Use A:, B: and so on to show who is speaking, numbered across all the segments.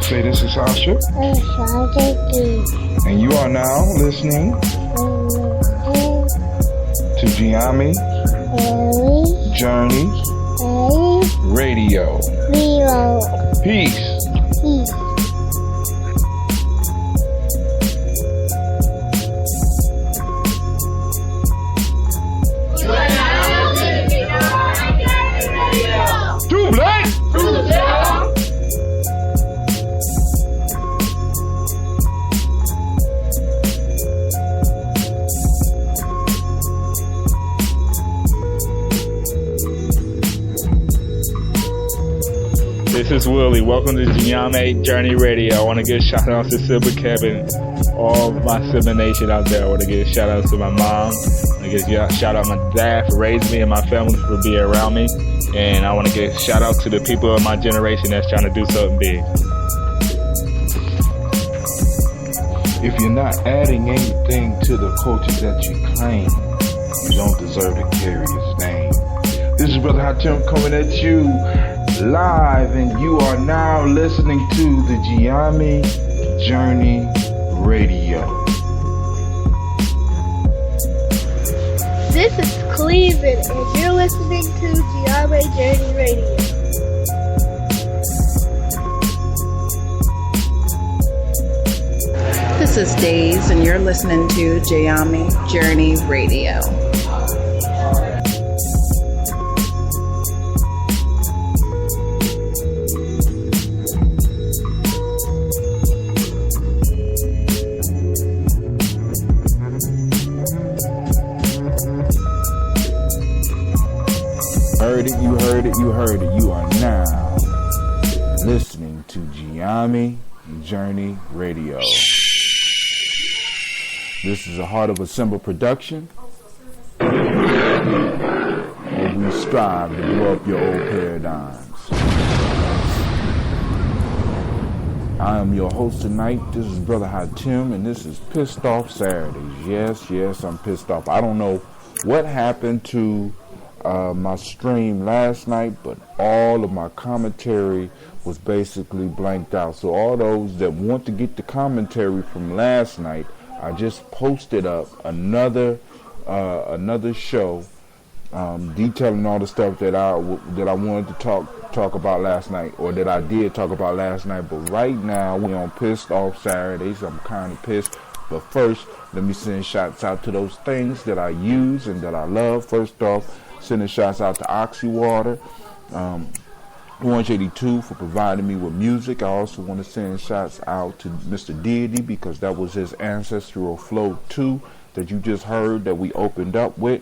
A: Say this is Sasha. And you are now listening to Giami Journey Radio. Peace. Too black.
B: This is Willie. Welcome to Giami Journey Radio. I want to give a shout out to Silver Kevin, all my Silver Nation out there. I want to give a shout out to my mom. I want to give a shout out to my dad for raising me and my family for being around me. And I want to give a shout out to the people of my generation that's trying to do something big.
A: If you're not adding anything to the culture that you claim, you don't deserve to carry his name. This is Brother Hatim coming at you live, and you are now listening to the Giami Journey Radio.
C: This is Cleveland, and you're listening to Giami Journey Radio.
D: This is Days, and you're listening to Giami Journey Radio.
A: You heard it. You are now listening to Giami Journey Radio. This is a Heart of a Symbol production, where we strive to blow up your old paradigms. I am your host tonight. This is Brother Hatim, and this is Pissed Off Saturdays. Yes, I'm pissed off. I don't know what happened to my stream last night, but all of my commentary was basically blanked out. So all those that want to get the commentary from last night, I just posted up another show detailing all the stuff that I wanted to talk about last night, or that I did talk about last night. But right now we're on Pissed Off Saturdays. I'm kind of pissed. But first, let me send shots out to those things that I use and that I love. First off, sending shots out to Oxywater, 182 for providing me with music. I also want to send shots out to Mr. Deity, because that was his Ancestral Flow 2 that you just heard that we opened up with.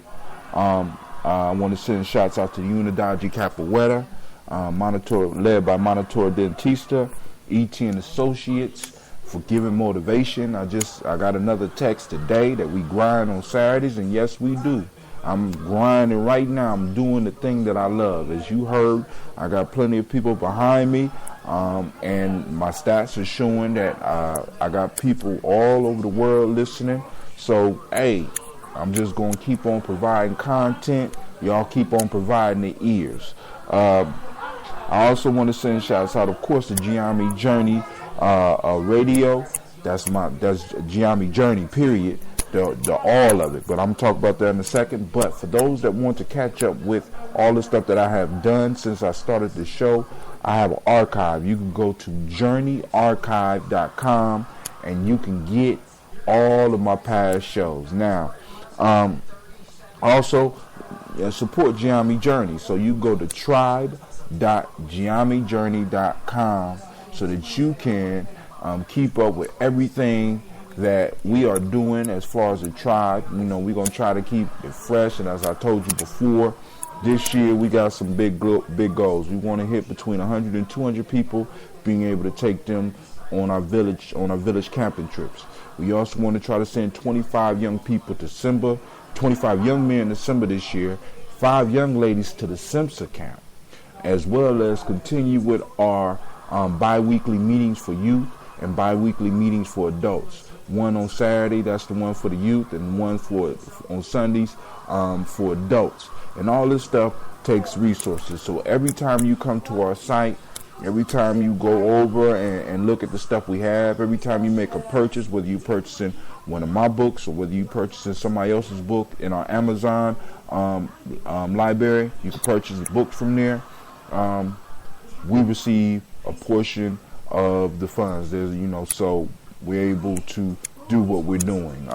A: I want to send shots out to Unidad Capoeira, led by Monitor Dentista, ET and Associates, for giving motivation. I got another text today that we grind on Saturdays, and yes, we do. I'm grinding right now. I'm doing the thing that I love. As you heard, I got plenty of people behind me, and my stats are showing that I got people all over the world listening. So, hey, I'm just going to keep on providing content. Y'all keep on providing the ears. I also want to send shouts out, of course, to Giami Journey Radio. That's Giami Journey, period. The all of it, but I'm talking about that in a second. But for those that want to catch up with all the stuff that I have done since I started the show, I have an archive. You can go to journeyarchive.com and you can get all of my past shows. Now, also support Giami Journey, so you go to tribe.giamijourney.com so that you can keep up with everything that we are doing as far as the tribe. You know, we're going to try to keep it fresh, and as I told you before, this year we got some big goals. We want to hit between 100 and 200 people, being able to take them on our village camping trips. We also want to try to send 25 young people to Simba, 25 young men to Simba this year, 5 young ladies to the Simsa camp, as well as continue with our bi-weekly meetings for youth, and bi-weekly meetings for adults. One on Saturday, that's the one for the youth, and one on Sundays for adults. And all this stuff takes resources. So every time you come to our site, every time you go over and look at the stuff we have, every time you make a purchase, whether you're purchasing one of my books or whether you're purchasing somebody else's book in our Amazon library, you can purchase the books from there. We receive a portion of the funds. So we're able to do what we're doing.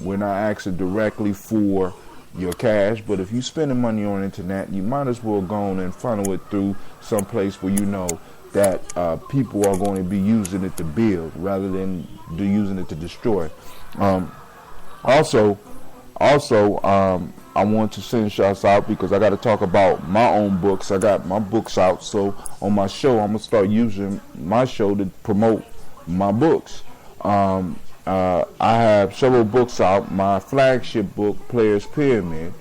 A: We're not asking directly for your cash, but if you're spending money on the internet, you might as well go on and funnel it through some place where you know that people are going to be using it to build rather than using it to destroy. Also, I want to send shots out because I got to talk about my own books. I got my books out, so on my show, I'm gonna start using my show to promote my books. I have several books out. My flagship book, Players Pyramid,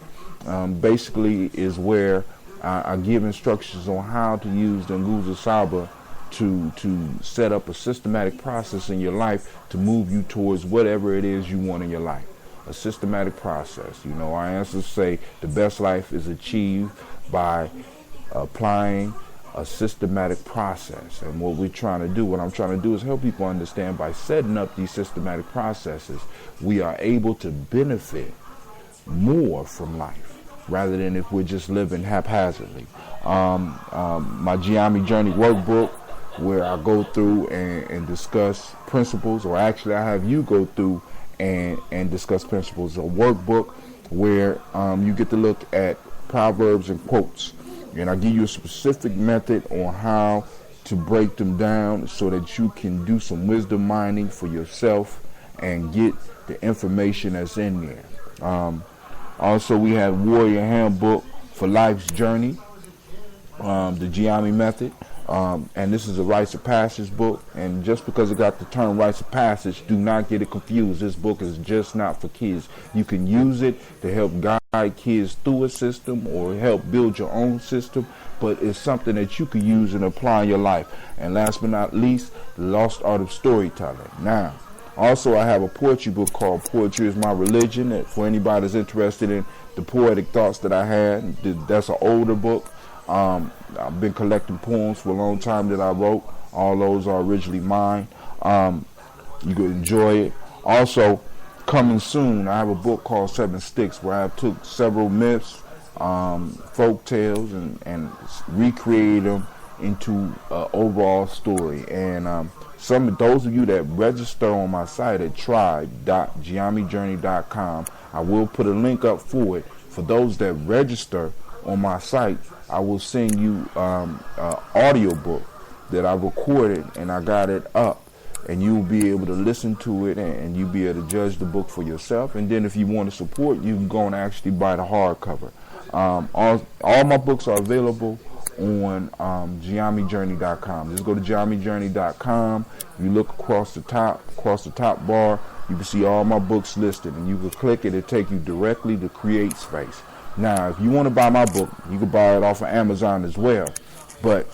A: basically is where I give instructions on how to use the Nguzo Saba to set up a systematic process in your life to move you towards whatever it is you want in your life. A systematic process. Our ancestors say the best life is achieved by applying a systematic process. And what I'm trying to do is help people understand by setting up these systematic processes, we are able to benefit more from life rather than if we're just living haphazardly. My Giami Journey workbook, where I go through and discuss principles, or actually I have you go through and discuss principles. A workbook where you get to look at proverbs and quotes, and I give you a specific method on how to break them down so that you can do some wisdom mining for yourself and get the information that's in there. Also, we have Warrior Handbook for Life's Journey, the Giami Method. And this is a rites of passage book, and just because it got the term rites of passage, do not get it confused. This book is just not for kids. You can use it to help guide kids through a system or help build your own system, but it's something that you can use and apply in your life. And last but not least, The Lost Art of Storytelling. Now, also I have a poetry book called Poetry is My Religion, and for anybody that's interested in the poetic thoughts that I had. That's an older book. I've been collecting poems for a long time that I wrote. All those are originally mine. You can enjoy it. Also, coming soon, I have a book called 7 Sticks, where I took several myths, folk tales, and recreated them into an overall story. And some of those of you that register on my site at tribe.giamijourney.com, I will put a link up for it. For those that register on my site, I will send you an audio book that I recorded, and I got it up, and you'll be able to listen to it, and you'll be able to judge the book for yourself. And then if you want to support, you can go and actually buy the hardcover. All my books are available on GiamiJourney.com. Just go to GiamiJourney.com. You look across the top bar, you can see all my books listed, and you can click it and take you directly to Create Space. Now, if you want to buy my book, you can buy it off of Amazon as well. But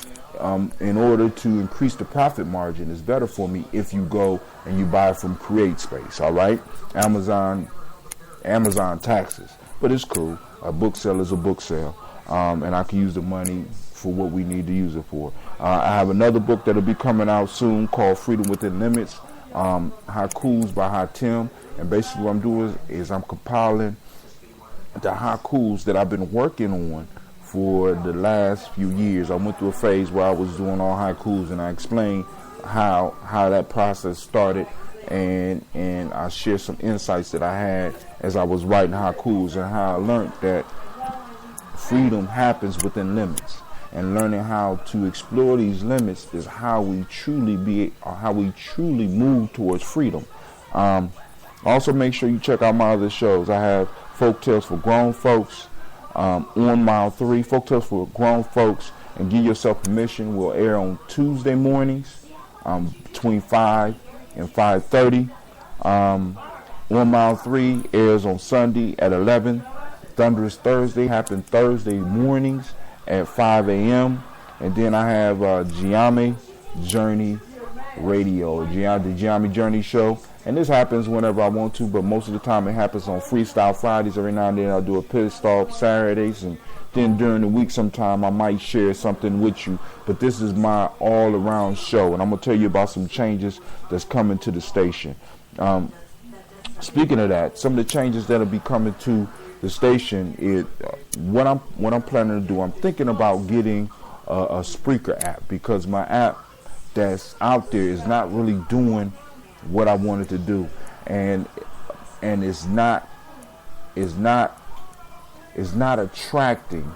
A: in order to increase the profit margin, it's better for me if you go and you buy it from Create Space. All right, Amazon taxes, but it's cool. A book sale is a book sale, and I can use the money for what we need to use it for. I have another book that'll be coming out soon called Freedom Within Limits, Haikus by Hatim, and basically what I'm doing is I'm compiling the haikus that I've been working on for the last few years. I went through a phase where I was doing all haikus, and I explained how that process started, and I shared some insights that I had as I was writing haikus, and how I learned that freedom happens within limits, and learning how to explore these limits is how we truly move towards freedom. Also, make sure you check out my other shows. I have Folk Tales for Grown Folks on Mile 3. Folk Tales for Grown Folks and Give Yourself Permission will air on Tuesday mornings between 5 and 5:30. On Mile 3 airs on Sunday at 11. Thunderous Thursday happens Thursday mornings at 5 a.m. And then I have Giami Journey Radio, the Giammi Journey Show. And this happens whenever I want to, but most of the time it happens on Freestyle Fridays. Every now and then I'll do a pit stop Saturdays, and then during the week sometime I might share something with you. But this is my all-around show, and I'm going to tell you about some changes that's coming to the station. Speaking of that, some of the changes that'll be coming to the station is what I'm planning to do. I'm thinking about getting a Spreaker app, because my app that's out there is not really doing what I wanted to do, and it's not attracting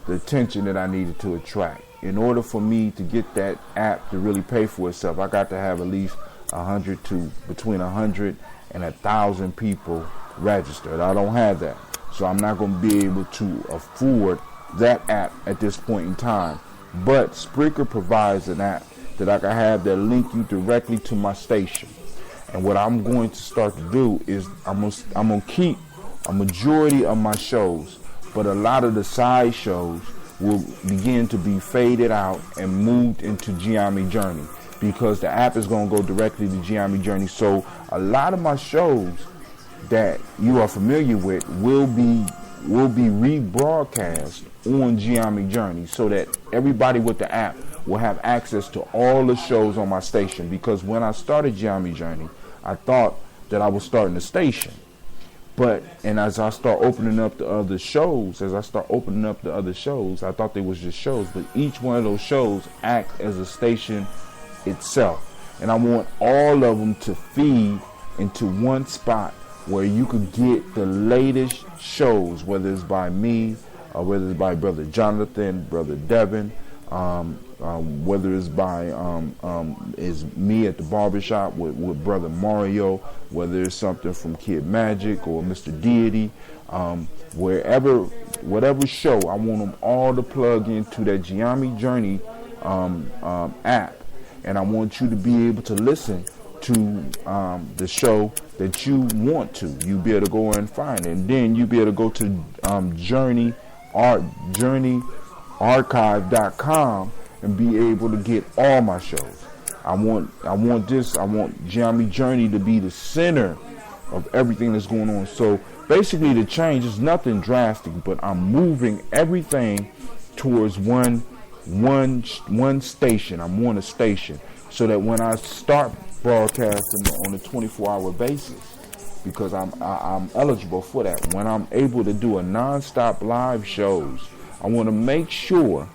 A: the attention that I needed to attract. In order for me to get that app to really pay for itself, I got to have at least between 100 and 1,000 people registered. I don't have that, so I'm not going to be able to afford that app at this point in time. But Spreaker provides an app that I can have that link you directly to my station. And what I'm going to start to do is I'm going to keep a majority of my shows, but a lot of the side shows will begin to be faded out and moved into Giammi Journey, because the app is going to go directly to Giammi Journey. So a lot of my shows that you are familiar with will be rebroadcast on Giammi Journey, so that everybody with the app will have access to all the shows on my station. Because when I started Giammi Journey, I thought that I was starting a station. And as I start opening up the other shows, I thought they was just shows. But each one of those shows act as a station itself. And I want all of them to feed into one spot where you could get the latest shows, whether it's by me or whether it's by Brother Jonathan, Brother Devin, whether it's by is me at the barbershop with Brother Mario, whether it's something from Kid Magic or Mr. Deity, whatever show, I want them all to plug into that Giammi Journey app, and I want you to be able to listen to the show that you want to. You be able to go and find it, and then you be able to go to journeyarchive.com and be able to get all my shows. I want Giammi Journey to be the center of everything that's going on. So basically the change is nothing drastic, but I'm moving everything towards one station. I'm on a station, so that when I start broadcasting on a 24-hour basis, because I'm eligible for that, when I'm able to do a non-stop live shows, I want to make sure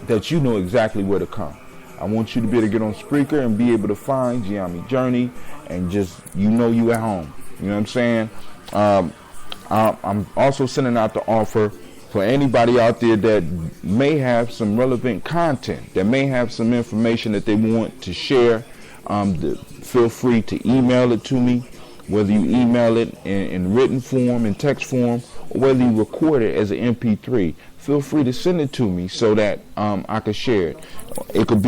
A: that you know exactly where to come. I want you to be able to get on Spreaker and be able to find Giammi Journey, and just, you at home. You know what I'm saying? I'm also sending out the offer for anybody out there that may have some relevant content, that may have some information that they want to share. Feel free to email it to me, whether you email it in written form, in text form, or whether you record it as an MP3. Feel free to send it to me so that I can share it. It could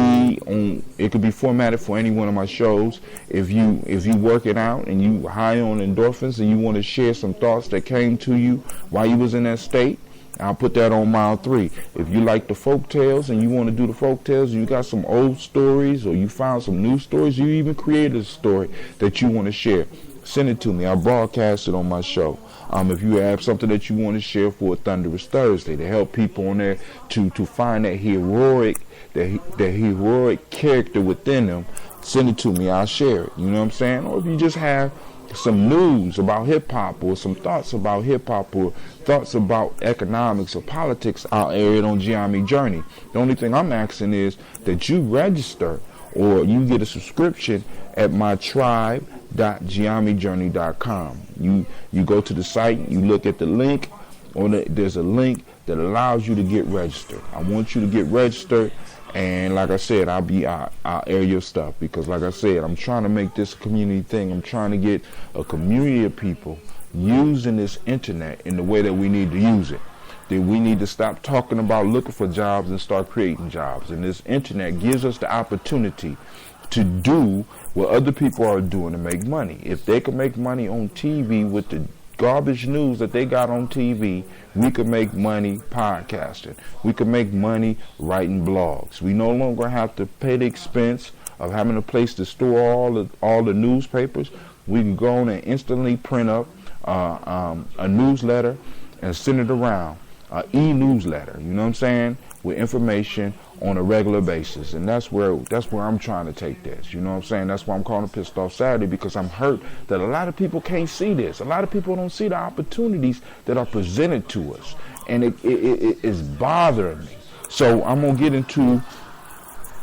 A: be formatted for any one of my shows. If you work it out and you high on endorphins and you want to share some thoughts that came to you while you was in that state, I'll put that on mile 3. If you like the folk tales and you want to do the folk tales, you got some old stories or you found some new stories, you even created a story that you want to share, send it to me. I'll broadcast it on my show. If you have something that you want to share for a Thunderous Thursday to help people on there to find that heroic character within them, send it to me. I'll share it. You know what I'm saying? Or if you just have some news about hip-hop or some thoughts about hip-hop or thoughts about economics or politics, I'll air it on Giammi Journey. The only thing I'm asking is that you register or you get a subscription at my tribe.giammijourney.com. You go to the site, you look at the link, there's a link that allows you to get registered. I want you to get registered, and like I said, I'll air your stuff, because like I said, I'm trying to make this a community thing. I'm trying to get a community of people using this internet in the way that we need to use it. That we need to stop talking about looking for jobs and start creating jobs. And this internet gives us the opportunity to do what other people are doing to make money. If they can make money on TV with the garbage news that they got on TV, we can make money podcasting. We can make money writing blogs. We no longer have to pay the expense of having a place to store all the newspapers, we can go on and instantly print up a newsletter and send it around, e-newsletter, you know what I'm saying, with information on a regular basis. And that's where I'm trying to take this, you know what I'm saying. That's why I'm calling it Pissed Off Saturday, because I'm hurt that a lot of people can't see this. A lot of people don't see the opportunities that are presented to us, and it is bothering me. So I'm gonna get into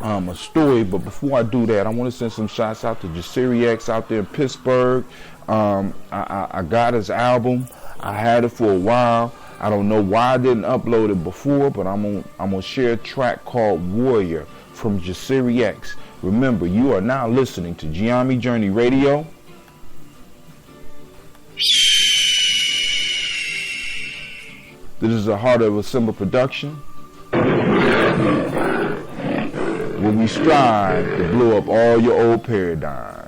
A: a story, but before I do that, I want to send some shots out to Jasiri X out there in Pittsburgh. I got his album. I had it for a while. I don't know why I didn't upload it before, but I'm gonna share a track called Warrior from Jasiri X. Remember, you are now listening to Giami Journey Radio. This is a Heart of a Simba production, where we strive to blow up all your old paradigms.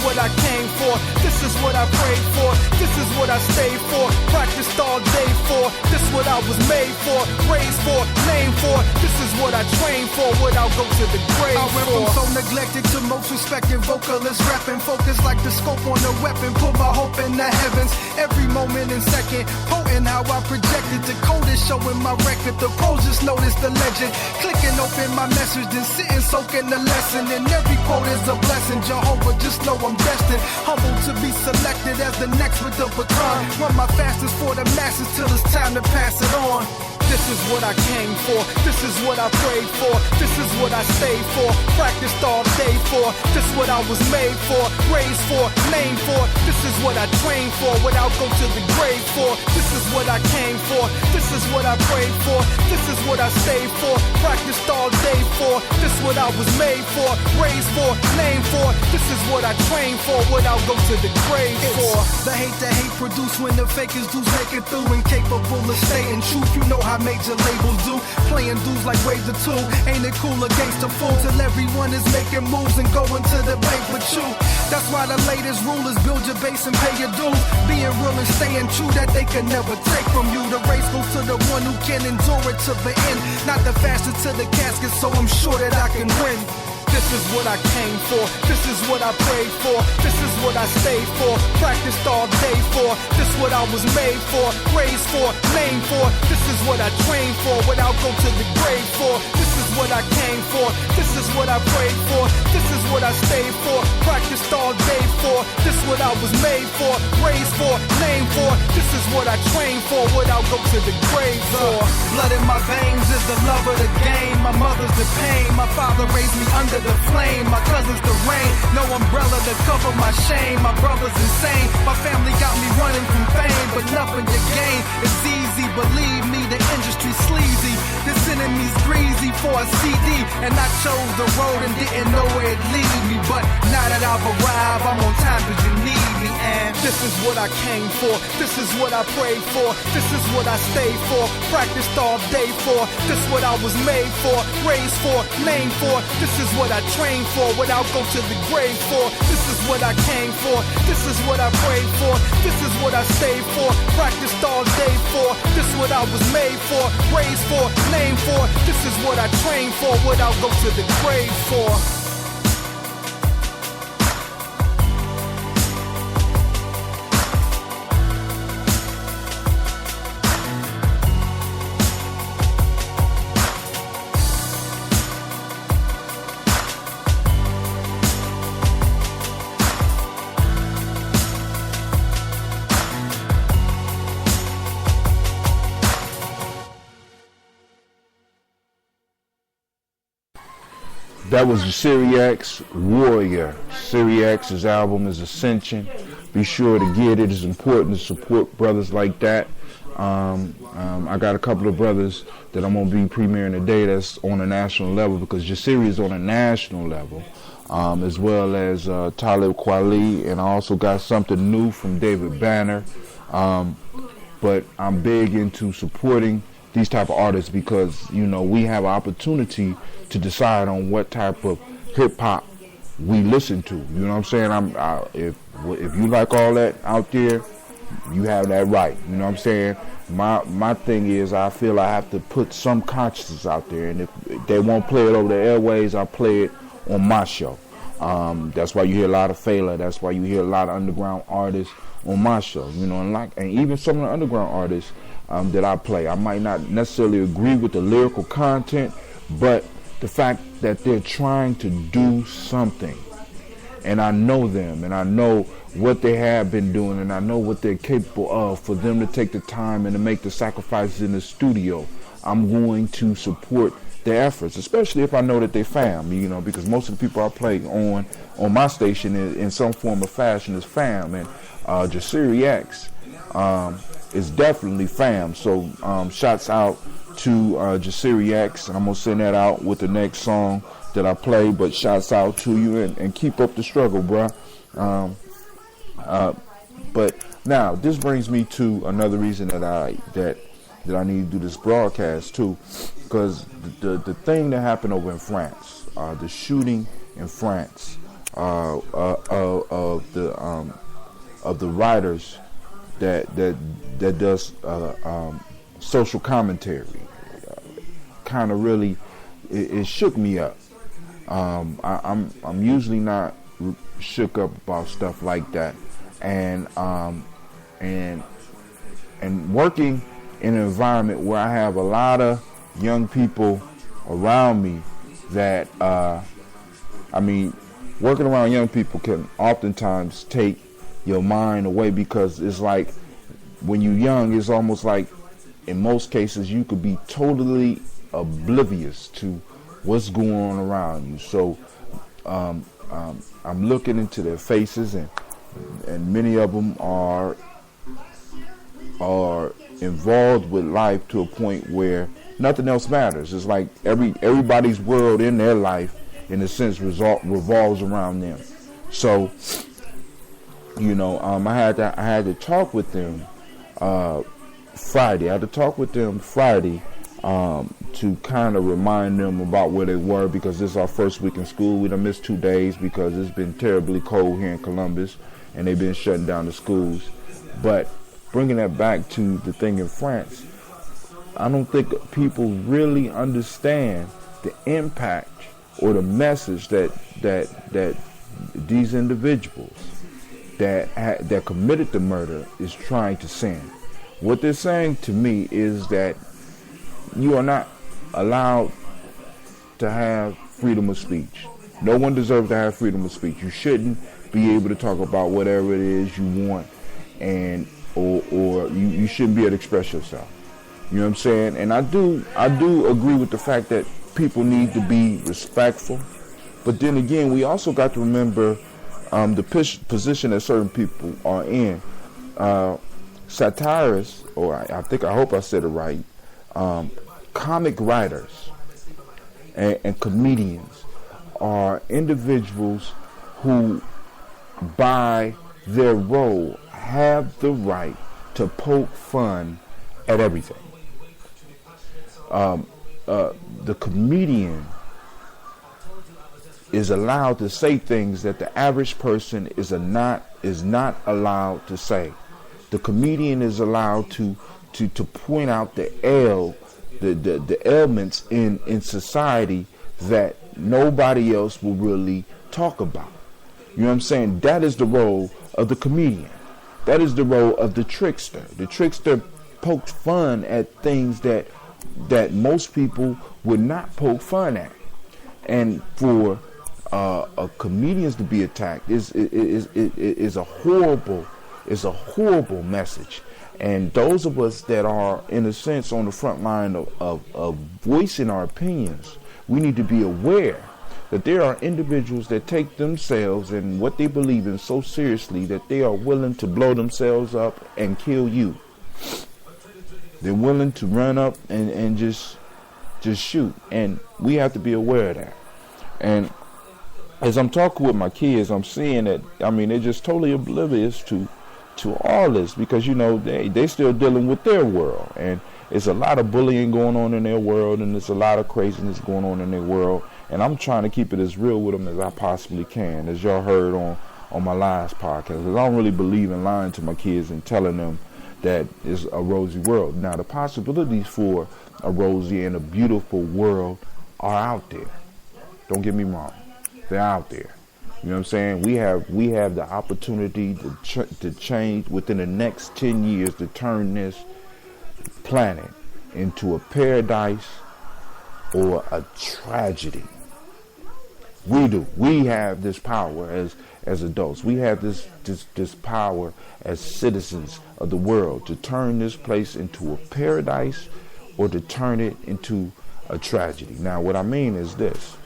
E: What I came for, this is what I prayed for, this is what I stayed for, practiced all day for, this is what I was made for, raised for, named for, this is what I trained for, what I'll go to the grave for. I went from so neglected to most respected vocalists, rapping, focused like the scope on a weapon, put my hope in the heavens, every moment and second, potent how I projected, the code is showing my record, the pros just notice the legend, clicking open my message, then sitting soaking the lesson, and every quote is a blessing, Jehovah just know I'm destined, humble to be selected as the next with the baton. Run my fastest for the masses till it's time to pass it on. This is what I came for, this is what I prayed for, this is what I stayed for, practiced all day for, this is what I was made for, raised for, named for, this is what I trained for, what I'll go to the grave for, this is what I came for, this is what I prayed for, this is what I stayed for, practiced all day for, this is what I was made for, raised for, named for, this is what I trained for, what I'll go to the grave for. The hate that hate produce when the fakers do make it through, incapable of stating truth, you know how major labels do, playing dudes like Wave the Tool. Ain't it cool against the fool till everyone is making moves and going to the bank with you? That's why the latest rule is build your base and pay your dues, being real and staying true that they can never take from you. The race goes to the one who can endure it to the end, not the fastest to the casket, so I'm sure that I can win. This is what I came for, this is what I prayed for, this is what I stayed for, practiced all day for, this is what I was made for, raised for, named for, this is what I trained for, what I'll go to the grave for, this is what I came for, this is what I prayed for, this is what I stayed for, practiced all day for, this is what I was made for, raised for, named for, this is what I trained for, what I'll go to the grave for. Blood in my veins is the love of the game, my mother's the pain, my father raised me under the flame, my cousin's the rain, no umbrella to cover my shame, my brother's insane, my family got me running from fame, but nothing to gain, it's easy, believe me, the industry's sleazy, this enemy's greasy for a CD, and I chose the road and didn't know where it'd lead me, but now that I've arrived, I'm on time cause you need me, and this is what I came for, this is what I prayed for, this is what I stayed for, practiced all day for, this is what I was made for, raised for, named for, this is what I trained for, what I'll go to the grave for, this is what I came for, this is what I prayed for, this is what I stayed for, practiced all day for, this is what I was made for, raised for, named for, this is what I trained for, what I'll go to the grave for.
A: That was Jasiri X, Warrior. Jasiri X's album is Ascension. Be sure to get it. It's important to support brothers like that. I got a couple of brothers that I'm going to be premiering today that's on a national level, because Jasiri is on a national level, as well as Talib Kweli, and I also got something new from David Banner. But I'm big into supporting these type of artists, because we have an opportunity to decide on what type of hip hop we listen to. You know what I'm saying? If you like all that out there, you have that right. You know what I'm saying? My thing is, I feel I have to put some consciousness out there, and if they won't play it over the airways, I play it on my show. That's why you hear a lot of Fela. That's why you hear a lot of underground artists on my show. And even some of the underground artists that I play, I might not necessarily agree with the lyrical content, but the fact that they're trying to do something, and I know them, and I know what they have been doing, and I know what they're capable of, for them to take the time and to make the sacrifices in the studio, I'm going to support their efforts, especially if I know that they fam, because most of the people I play on my station in some form or fashion is fam, and Jasiri X is definitely fam. So shouts out to Jasiri X, and I'm going to send that out with the next song that I play, but shouts out to you, and keep up the struggle, bruh. But now this brings me to another reason that I need to do this broadcast too, because the thing that happened over in France, the shooting in France of the writers that does social commentary, kind of really it shook me up. I'm usually not shook up about stuff like that, and working in an environment where I have a lot of young people around me that working around young people can oftentimes take your mind away, because it's like when you're young, it's almost like in most cases you could be totally oblivious to what's going on around you. So I'm looking into their faces, and many of them are involved with life to a point where nothing else matters. It's like everybody's world in their life, in a sense, revolves around them. So I had to talk with them Friday. I had to talk with them Friday to kind of remind them about where they were, because this is our first week in school. We done missed 2 days because it's been terribly cold here in Columbus, and they've been shutting down the schools. But bringing that back to the thing in France, I don't think people really understand the impact or the message that these individuals that committed the murder is trying to send. What they're saying to me is that you are not allowed to have freedom of speech. No one deserves to have freedom of speech. You shouldn't be able to talk about whatever it is you want, and or you shouldn't be able to express yourself. You know what I'm saying? And I do agree with the fact that people need to be respectful, but then again, we also got to remember the position that certain people are in. Satirists, or I hope I said it right, comic writers and comedians are individuals who, by their role, have the right to poke fun at everything. The comedian is allowed to say things that the average person is not allowed to say. The comedian is allowed to point out the ailments in society that nobody else will really talk about. You know what I'm saying? That is the role of the comedian. That is the role of the trickster. The trickster pokes fun at things that most people would not poke fun at. And for comedians to be attacked is a horrible message. And those of us that are, in a sense, on the front line of voicing our opinions, we need to be aware that there are individuals that take themselves and what they believe in so seriously that they are willing to blow themselves up and kill you. They're willing to run up and just shoot. And we have to be aware of that. And as I'm talking with my kids, I'm seeing that, they're just totally oblivious to all this, because, they still dealing with their world. And It's a lot of bullying going on in their world, and there's a lot of craziness going on in their world. And I'm trying to keep it as real with them as I possibly can, as y'all heard on my last podcast. Because I don't really believe in lying to my kids and telling them that it's a rosy world. Now, the possibilities for a rosy and a beautiful world are out there. Don't get me wrong. They're out there. You know what I'm saying? We have the opportunity to change within the next 10 years, to turn this planet into a paradise or a tragedy. We do. We have this power as adults. We have this power as citizens of the world to turn this place into a paradise or to turn it into a tragedy. Now, what I mean is this.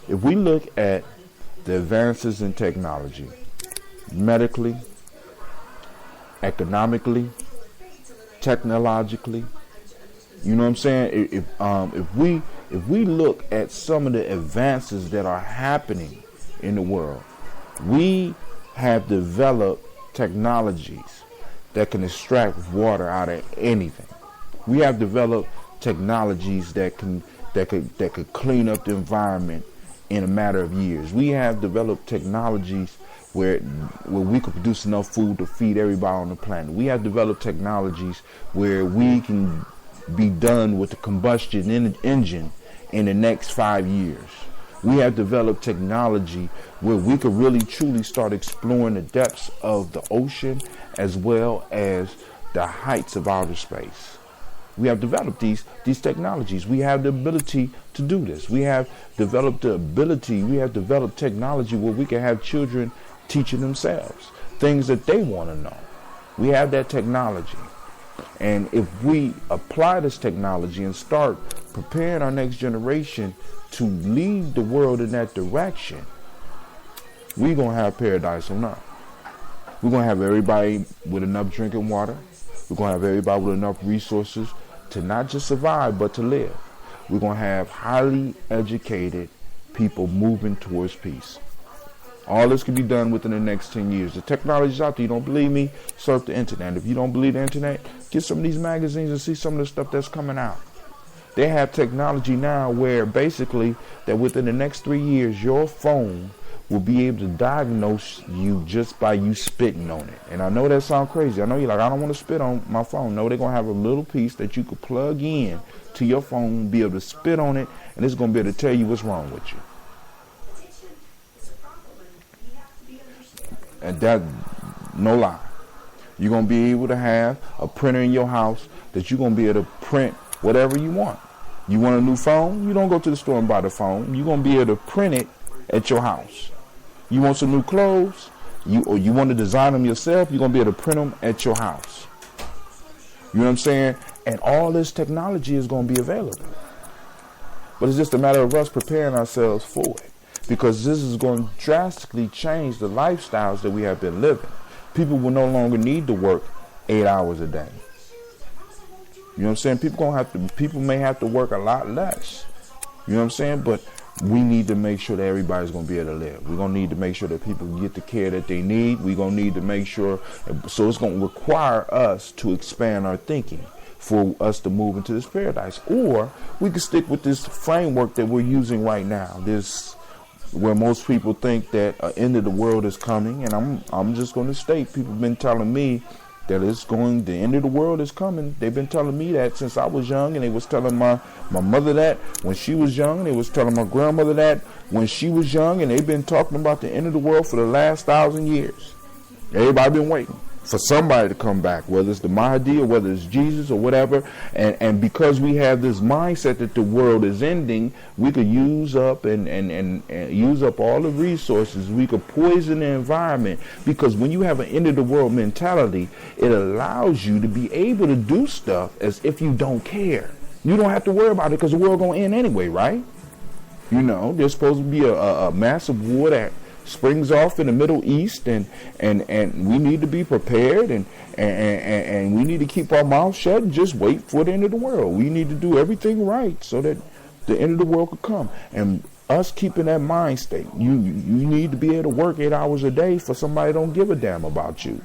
A: If we look at the advances in technology, medically, economically, technologically, you know what I'm saying? If we look at some of the advances that are happening in the world, we have developed technologies that can extract water out of anything. We have developed technologies that could clean up the environment in a matter of years. We have developed technologies where we could produce enough food to feed everybody on the planet. We have developed technologies where we can be done with the combustion engine in the next 5 years. We have developed technology where we could really truly start exploring the depths of the ocean as well as the heights of outer space. We have developed these technologies. We have the ability to do this. We have developed technology where we can have children teaching themselves things that they want to know. We have that technology. And if we apply this technology and start preparing our next generation to lead the world in that direction, we're going to have paradise on earth. We're going to have everybody with enough drinking water. We're going to have everybody with enough resources to not just survive, but to live. We're going to have highly educated people moving towards peace. All this can be done within the next 10 years. The technology's out there. You don't believe me? Surf the internet. If you don't believe the internet, get some of these magazines and see some of the stuff that's coming out. They have technology now where basically that within the next 3 years, your phone will be able to diagnose you just by you spitting on it. And I know that sounds crazy. I know you're like, I don't want to spit on my phone. No, they're going to have a little piece that you could plug in to your phone, be able to spit on it, and it's going to be able to tell you what's wrong with you. And that, no lie. You're going to be able to have a printer in your house that you're going to be able to print whatever you want. You want a new phone? You don't go to the store and buy the phone. You're going to be able to print it at your house. You want some new clothes? You want to design them yourself? You're going to be able to print them at your house. You know what I'm saying? And all this technology is going to be available. But it's just a matter of us preparing ourselves for it. Because this is going to drastically change the lifestyles that we have been living. People will no longer need to work 8 hours a day. You know what I'm saying? People may have to work a lot less. You know what I'm saying? But we need to make sure that everybody's going to be able to live. We're going to need to make sure that people get the care that they need. We're going to need to make sure. So it's going to require us to expand our thinking for us to move into this paradise. Or we can stick with this framework that we're using right now. This where most people think that an end of the world is coming. And I'm just going to state, people have been telling me that the end of the world is coming. They've been telling me that since I was young, and they was telling my mother that when she was young, and they was telling my grandmother that when she was young, and they've been talking about the end of the world for the last 1,000 years. Everybody been waiting for somebody to come back, whether it's the Mahdi or whether it's Jesus or whatever. And because we have this mindset that the world is ending, we could use up and use up all the resources. We could poison the environment, because when you have an end of the world mentality, it allows you to be able to do stuff as if you don't care. You don't have to worry about it because the world gonna end anyway, right? You know, there's supposed to be a massive war that springs off in the Middle East, and we need to be prepared, and we need to keep our mouths shut and just wait for the end of the world. We need to do everything right so that the end of the world could come. And us keeping that mind state, you need to be able to work 8 hours a day for somebody that don't give a damn about you.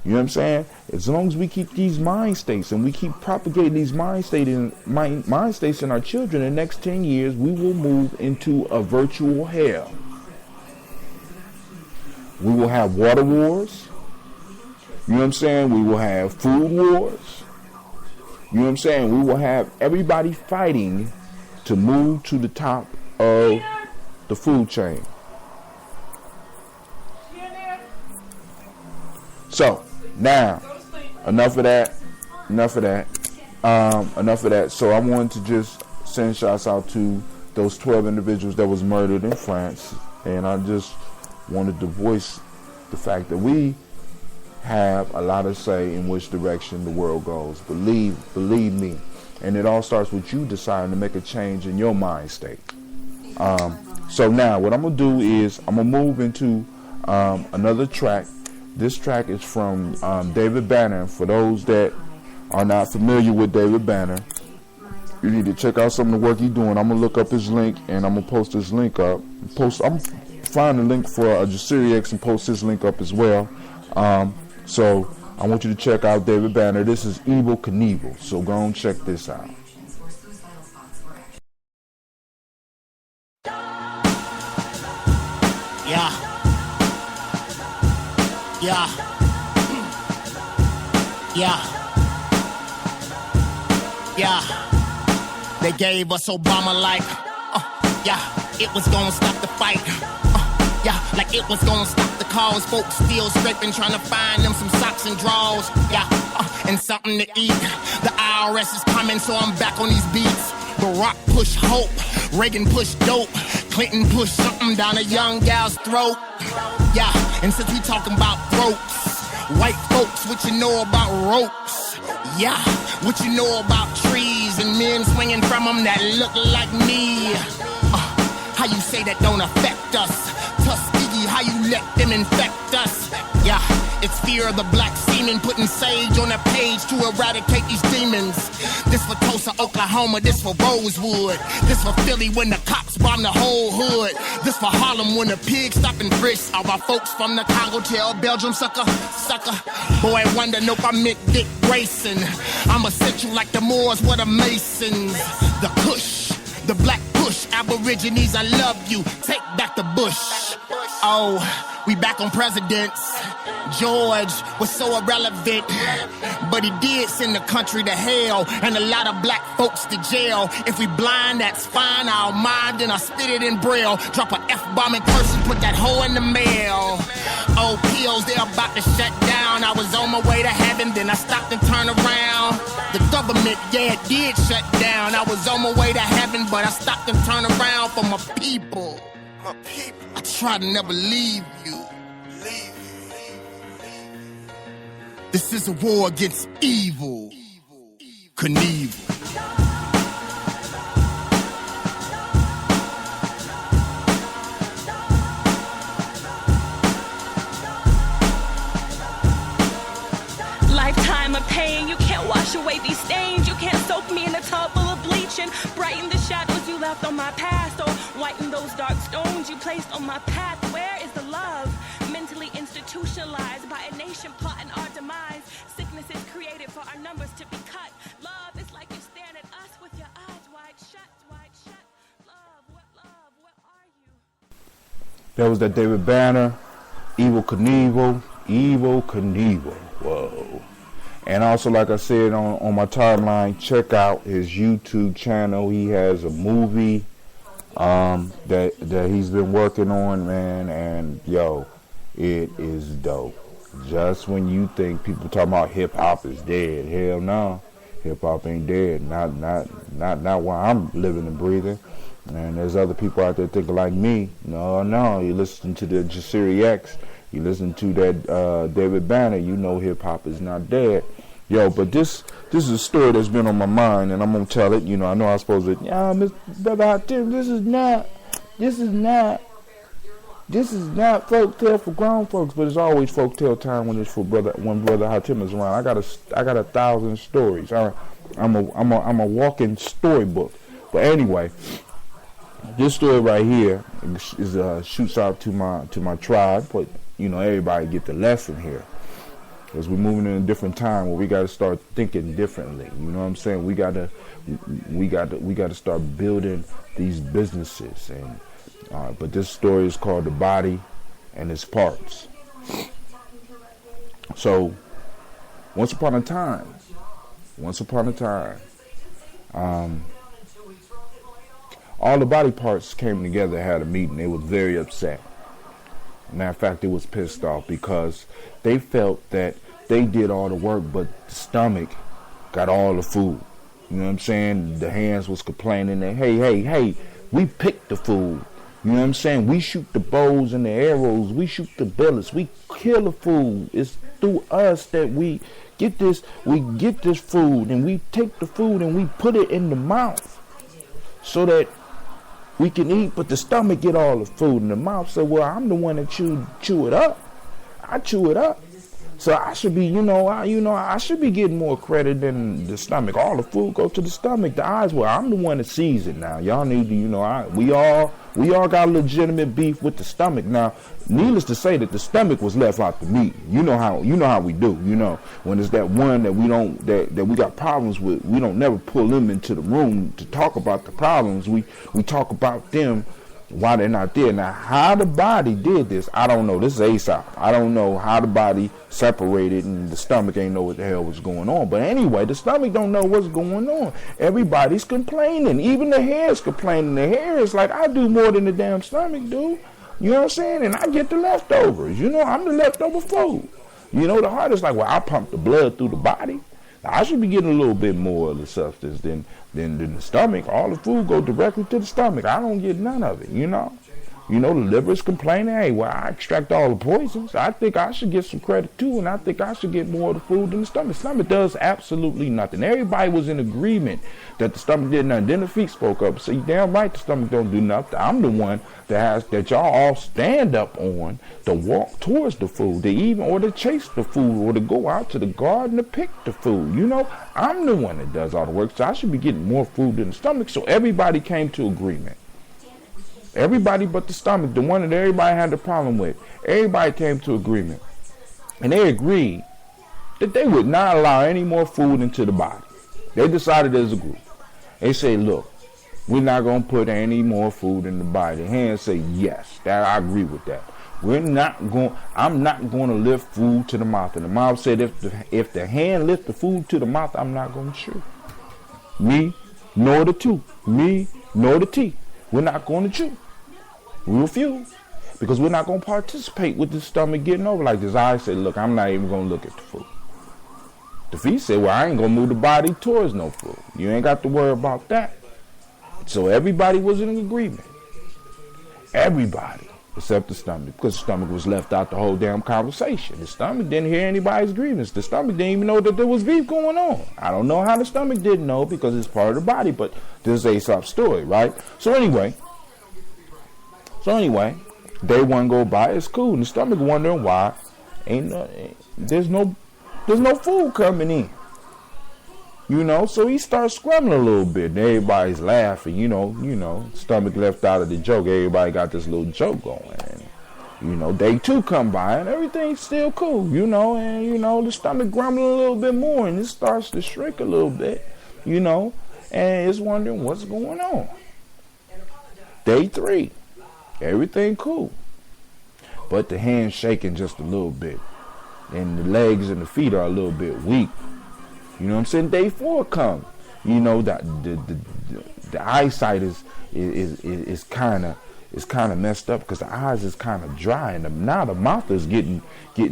A: You know what I'm saying? As long as we keep these mind states and we keep propagating these mind states in our children, in the next 10 years, we will move into a virtual hell. We will have water wars. You know what I'm saying? We will have food wars. You know what I'm saying? We will have everybody fighting to move to the top of the food chain. So, now, enough of that. So I wanted to just send shouts out to those 12 individuals that was murdered in France. And I just wanted to voice the fact that we have a lot of say in which direction the world goes. Believe me. And it all starts with you deciding to make a change in your mind state. So now what I'm going to do is I'm going to move into another track. This track is from David Banner. For those that are not familiar with David Banner, you need to check out some of the work he's doing. I'm going to look up his link and I'm going to post this link up. I'm find the link for Jasiri X and post his link up as well. So I want you to check out David Banner. This is Evil Knievel. So go and check this out.
F: Yeah. They gave us Obama like, it was gonna stop the fight. Like it was gonna stop the cause. Folks still scraping, trying to find them some socks and drawers. And something to eat. The IRS is coming, so I'm back on these beats. Barack push hope, Reagan push dope, Clinton push something down a young gal's throat. And since we talking about throats, white folks, what you know about ropes? What you know about trees and men swinging from them that look like me? How you say that don't affect us? Tuskegee, how you let them infect us? It's fear of the black semen, putting sage on a page to eradicate these demons. This for Tulsa, Oklahoma, this for Rosewood. This for Philly when the cops bomb the whole hood. This for Harlem when the pigs stop and frisk. All my folks from the Congo tell Belgium, sucker. Boy, wonder, nope, I meant Dick Grayson. I'm essential like the Moors, what the Masons. The Kush, the black push, Aborigines, I love you. Take back the bush. Oh, we back on presidents. George was so irrelevant, but he did send the country to hell and a lot of black folks to jail. If we blind, that's fine, I'll mind, and I spit it in braille. Drop a F-bomb and curse and put that hoe in the mail. Oh, pills, they're about to shut down. I was on my way to heaven, then I stopped and turned around. The government, it did shut down. I was on my way to heaven, but I stopped and turned around for my people. I try to never leave you. This is a war against evil. Knievel.
G: Lifetime of pain, you can't wash away these stains. You can't soak me in a tub full of bleach and brighten the shadows you left on my past, or whiten those dark stones you placed on my path. Where is the love? Mentally institutionalized by a nation plotting our demise. Sickness is created for our numbers to be cut. Love is like you're staring at us with your eyes wide shut. Love, where are you?
A: That was that David Banner, Evil Knievel. Whoa. And also, like I said on my timeline, check out his YouTube channel. He has a movie that he's been working on, man, and yo, it is dope. Just when you think people talking about hip hop is dead, hell no, hip hop ain't dead. Not while I'm living and breathing. And there's other people out there thinking like me. No, you listen to the Jasiri X, you listen to that David Banner, you know hip hop is not dead. Yo, but this is a story that's been on my mind, and I'm gonna tell it. You know, I know I'm supposed to. Mr. Brother Hatim, this is not folktale for grown folks, but it's always folktale time when it's for when Brother Hatim is around. I got 1,000 stories. I'm a walking storybook. But anyway, this story right here is shoots out to my tribe, but you know everybody get the lesson here. Because we're moving in a different time where we got to start thinking differently. You know what I'm saying? We got to start building these businesses. And but this story is called The Body and Its Parts. So, once upon a time, all the body parts came together, had a meeting. They was very upset. Matter of fact, they was pissed off because they felt that they did all the work, but the stomach got all the food. You know what I'm saying? The hands was complaining that, hey, we picked the food. You know what I'm saying? We shoot the bows and the arrows. We shoot the bullets. We kill the food. It's through us that we get this food, and we take the food and we put it in the mouth so that we can eat, but the stomach get all the food, and the mouth said, well, I'm the one that chew it up. I chew it up. So I should be, I should be getting more credit than the stomach. All the food goes to the stomach. The eyes, well, I'm the one that sees it now. Y'all need to, we all got legitimate beef with the stomach. Now, needless to say that the stomach was left out the meat. You know how we do. When it's that one that we don't, that we got problems with, we don't never pull them into the room to talk about the problems. We talk about them why they're not there. Now, how the body did this, I don't know. This is Aesop. I don't know how the body separated and the stomach ain't know what the hell was going on. But anyway, the stomach don't know what's going on. Everybody's complaining. Even the hair's complaining. The hair is like, I do more than the damn stomach do. You know what I'm saying? And I get the leftovers. I'm the leftover food. The heart is like, well, I pump the blood through the body. I should be getting a little bit more of the substance than the stomach. All the food goes directly to the stomach. I don't get none of it, the liver's complaining, hey, well, I extract all the poisons. I think I should get some credit too, and I think I should get more of the food than the stomach. Stomach does absolutely nothing. Everybody was in agreement that the stomach did nothing. Then the feet spoke up. So you damn right the stomach don't do nothing. I'm the one that y'all all stand up on to walk towards the food, or to chase the food, or to go out to the garden to pick the food. I'm the one that does all the work, so I should be getting more food than the stomach. So everybody came to agreement. Everybody but the stomach, the one that everybody had the problem with. Everybody came to agreement. And they agreed that they would not allow any more food into the body. They decided as a group. They say, look, we're not going to put any more food in the body. The hands say, yes, I agree with that. I'm not going to lift food to the mouth. And the mouth said, if the hand lift the food to the mouth, I'm not going to chew. Me, nor the tooth. Me, nor the teeth. We're not going to chew. We refuse. Because we're not going to participate with the stomach getting over like this. I said, look, I'm not even going to look at the food. The feet said, well, I ain't going to move the body towards no food. You ain't got to worry about that. So everybody was in agreement. Everybody. Except the stomach. Because the stomach was left out the whole damn conversation. The stomach didn't hear anybody's grievance. The stomach didn't even know that there was beef going on. I don't know how the stomach didn't know because it's part of the body. But this is Aesop's story, right? So anyway, day one go by, it's cool. And the stomach wondering why there's no food coming in. So he starts scrambling a little bit. And everybody's laughing, stomach left out of the joke. Everybody got this little joke going. And, day two come by and everything's still cool, and, the stomach grumbling a little bit more and it starts to shrink a little bit, and it's wondering what's going on. Day three, everything cool. But the hand's shaking just a little bit. And the legs and the feet are a little bit weak. You know what I'm saying? Day four come. The eyesight is kind of messed up because the eyes is kind of dry, and now the mouth is getting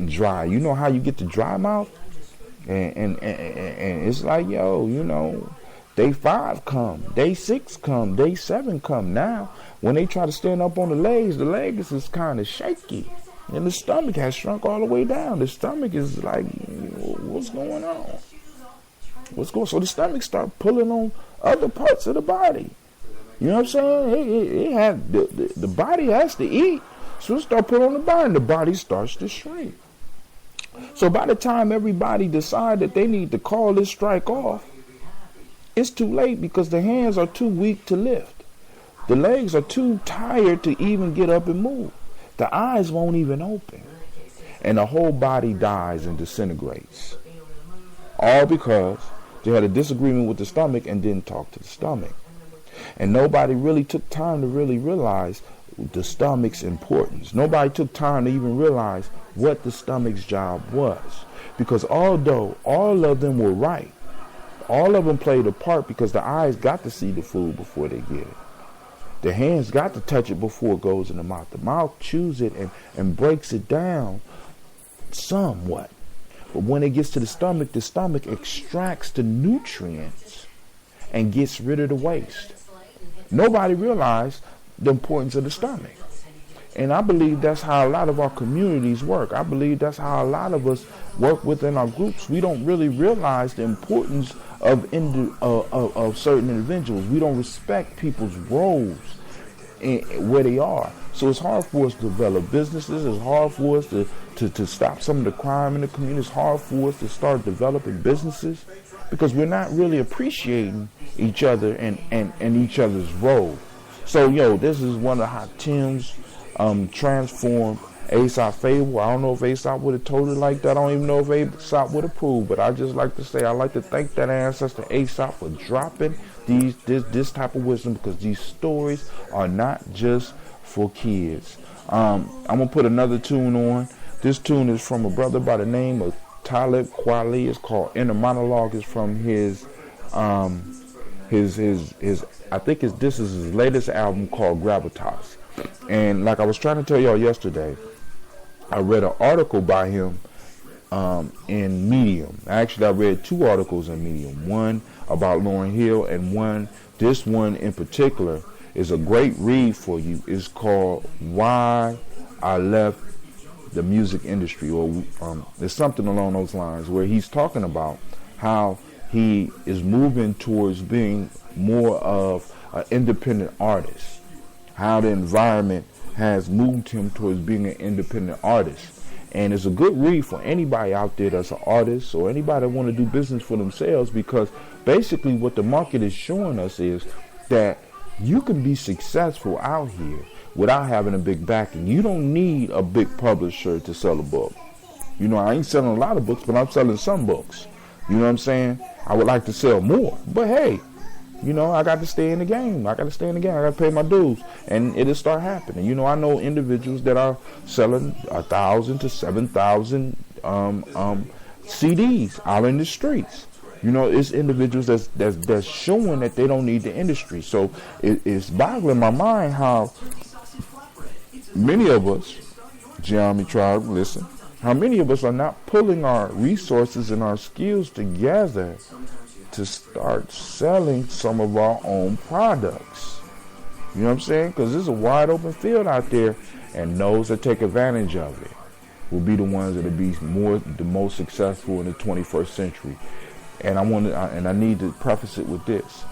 A: dry. You know how you get the dry mouth, and it's like, day 5 come, day 6 come, day 7 come. Now when they try to stand up on the legs is kind of shaky, and the stomach has shrunk all the way down. The stomach is like, what's going on? So the stomach start pulling on other parts of the body. You know what I'm saying? The body has to eat. So it start pulling on the body, and the body starts to shrink. So by the time everybody decide that they need to call this strike off, it's too late because the hands are too weak to lift. The legs are too tired to even get up and move. The eyes won't even open. and the whole body dies and disintegrates. All because they had a disagreement with the stomach and didn't talk to the stomach. And nobody really took time to really realize the stomach's importance. Nobody took time to even realize what the stomach's job was. Because although all of them were right, all of them played a part, because the eyes got to see the food before they get it. The hands got to touch it before it goes in the mouth. The mouth chews it and breaks it down somewhat. But when it gets to the stomach extracts the nutrients and gets rid of the waste. Nobody realized the importance of the stomach. And I believe that's how a lot of our communities work. I believe that's how a lot of us work within our groups. We don't really realize the importance of certain individuals. We don't respect people's roles where they are. So it's hard for us to develop businesses. It's hard for us to stop some of the crime in the community. It's hard for us to start developing businesses because we're not really appreciating each other and each other's role. So, this is one of Hot Tim's transformed Aesop Fable. I don't know if Aesop would have told it like that. I don't even know if Aesop would approve, but I just like to say I like to thank that ancestor Aesop for dropping this type of wisdom, because these stories are not just for kids. I'm gonna put another tune on. This tune is from a brother by the name of Talib Kweli. It's called Inner Monologue. It's from his I think this is his latest album called Gravitas. And like I was trying to tell y'all yesterday, I read an article by him in Medium. Actually, I read two articles in Medium. One about Lauryn Hill, and this one in particular is a great read for you. It's called Why I Left the Music Industry, or there's something along those lines, where he's talking about how he is moving towards being more of an independent artist, how the environment has moved him towards being an independent artist. And it's a good read for anybody out there that's an artist, or anybody that want to do business for themselves, because basically what the market is showing us is that you can be successful out here without having a big backing. You don't need a big publisher to sell a book. I ain't selling a lot of books, but I'm selling some books. You know what I'm saying? I would like to sell more, but hey, I got to stay in the game. I got to pay my dues, and it'll start happening. I know individuals that are selling 1,000 to 7,000 CDs out in the streets. It's individuals that's showing that they don't need the industry. So it's boggling my mind how many of us, Giammi Tribe, listen, how many of us are not pulling our resources and our skills together to start selling some of our own products. You know what I'm saying? Because there's a wide open field out there, and those that take advantage of it will be the ones that will be the most successful in the 21st century. And I need to preface it with this.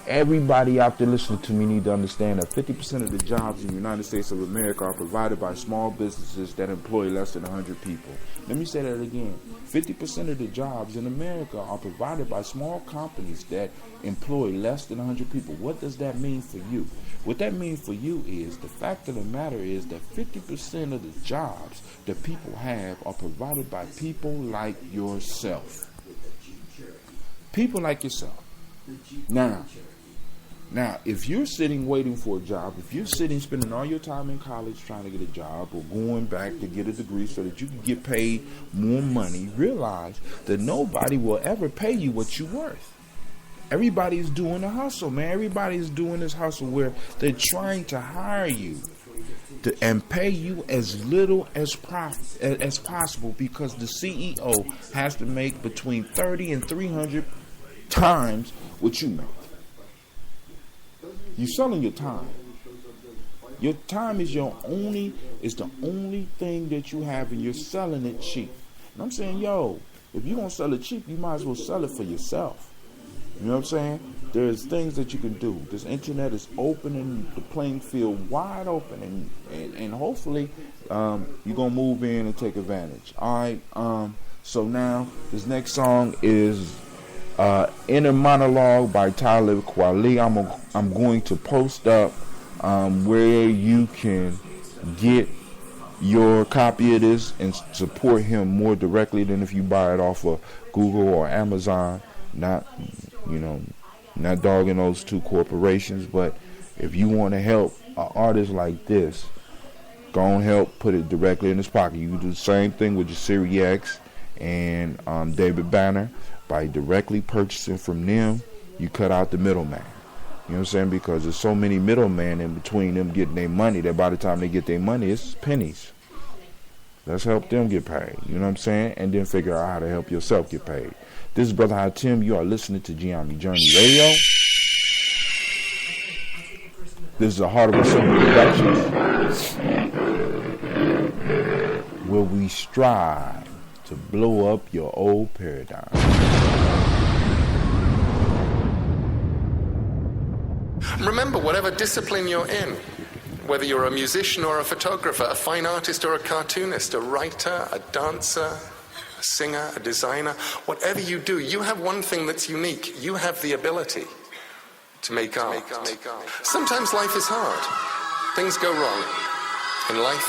A: Everybody out there listening to me need to understand that 50% of the jobs in the United States of America are provided by small businesses that employ less than 100 people. Let me say that again. 50% of the jobs in America are provided by small companies that employ less than 100 people. What does that mean for you? What that means for you is the fact of the matter is that 50% of the jobs that people have are provided by people like yourself. People like yourself. Now, if you're sitting waiting for a job, if you're sitting spending all your time in college trying to get a job, or going back to get a degree so that you can get paid more money, realize that nobody will ever pay you what you're worth. Everybody's doing a hustle, man. Everybody's doing this hustle where they're trying to hire you and pay you as little as possible, because the CEO has to make between 30 and 300 times what you make. You're selling your time. Your time is the only thing that you have, and you're selling it cheap. And I'm saying, if you're going to sell it cheap, you might as well sell it for yourself. You know what I'm saying? There's things that you can do. This internet is opening the playing field wide open, and hopefully you're going to move in and take advantage. All right. So now this next song is Inner Monologue by Talib Kweli. I'm going to post up where you can get your copy of this and support him more directly than if you buy it off of Google or Amazon. Not dogging those two corporations, but if you want to help an artist like this, go and help put it directly in his pocket. You can do the same thing with your Series X and David Banner. By directly purchasing from them, you cut out the middleman. You know what I'm saying? Because there's so many middlemen in between them getting their money that by the time they get their money, it's pennies. Let's help them get paid. You know what I'm saying? And then figure out how to help yourself get paid. This is Brother High Tim. You are listening to Gianni Journey Radio. This is a Heart of a Simple Productions, where we strive to blow up your old paradigm.
H: Remember, whatever discipline you're in, whether you're a musician or a photographer, a fine artist or a cartoonist, a writer, a dancer, a singer, a designer, whatever you do, you have one thing that's unique. You have the ability to make art. Sometimes life is hard. Things go wrong in life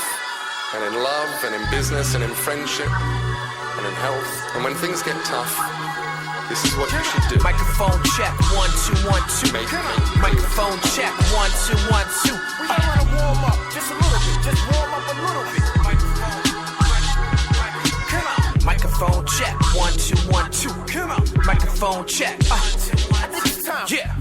H: and in love and in business and in friendship and in health. And when things get tough, this is what you should do.
I: Microphone check, 1 2 1 2. Microphone check, 1 2 1 2. We gotta warm up just a little bit. Just warm up a little bit. Come on. Microphone check, 1 2 1 2. Come on. Microphone check. Yeah.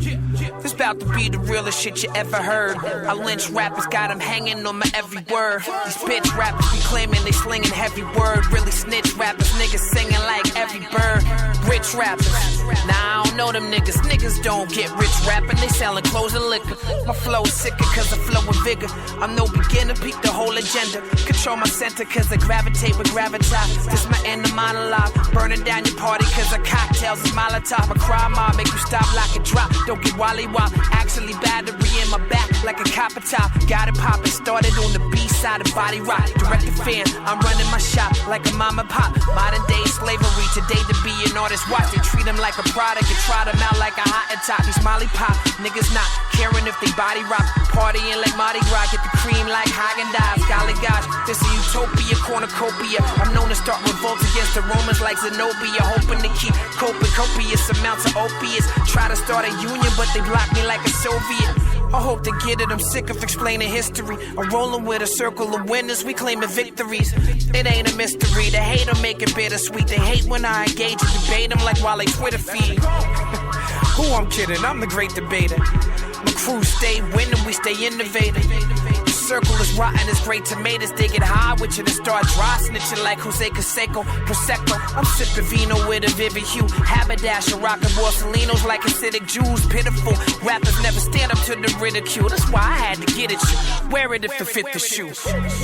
I: This about to be the realest shit you ever heard. I lynch rappers, got them hanging on my every word. These bitch rappers be claiming they slinging heavy word. Really snitch rappers, niggas singing like every bird. Rich rappers, nah, I don't know them niggas. Niggas don't get rich rapping, they selling clothes and liquor. My flow is sicker cause I flow with vigor. I'm no beginner, peep the whole agenda. Control my center cause I gravitate with gravitas. This my inner monologue, burning down your party cause I cocktails is Molotov. My crime mob make you stop, lock and drop. Don't get wally wop, actually battery in my back like a copper top. Got it poppin', started on the B-side of Body Rock. Direct to fan, I'm running my shop like a mama pop. Modern day slavery, today to be an artist. Watch, they treat them like a product and try them out like a hot and top. These Molly Pop, niggas not caring if they body rock. Partying like Mardi Gras, get the cream like Haagen-Dazs. Golly gosh, this a utopia, cornucopia. I'm known to start revolts against the Romans like Zenobia. Hoping to keep coping copious amounts of opiates. Try to start a union, but they block me like a Soviet. I hope to get it, I'm sick of explaining history. I'm rolling with a circle of winners, we claiming victories. It ain't a mystery, the hater make it bittersweet. They hate when I engage and debate them like while they Twitter feed. Who I'm kidding, I'm the great debater. My crew stay winning, we stay innovative. The circle is rotten as great tomatoes. They get high with you to start dry snitching like Jose Canseco, Prosecco. I'm sipping vino with a vivid hue. Haberdasher rocking Borsalinos like acidic Jews. Pitiful rappers never stand up to the ridicule. That's why I had to get at you. Wear it if it fit the shoe,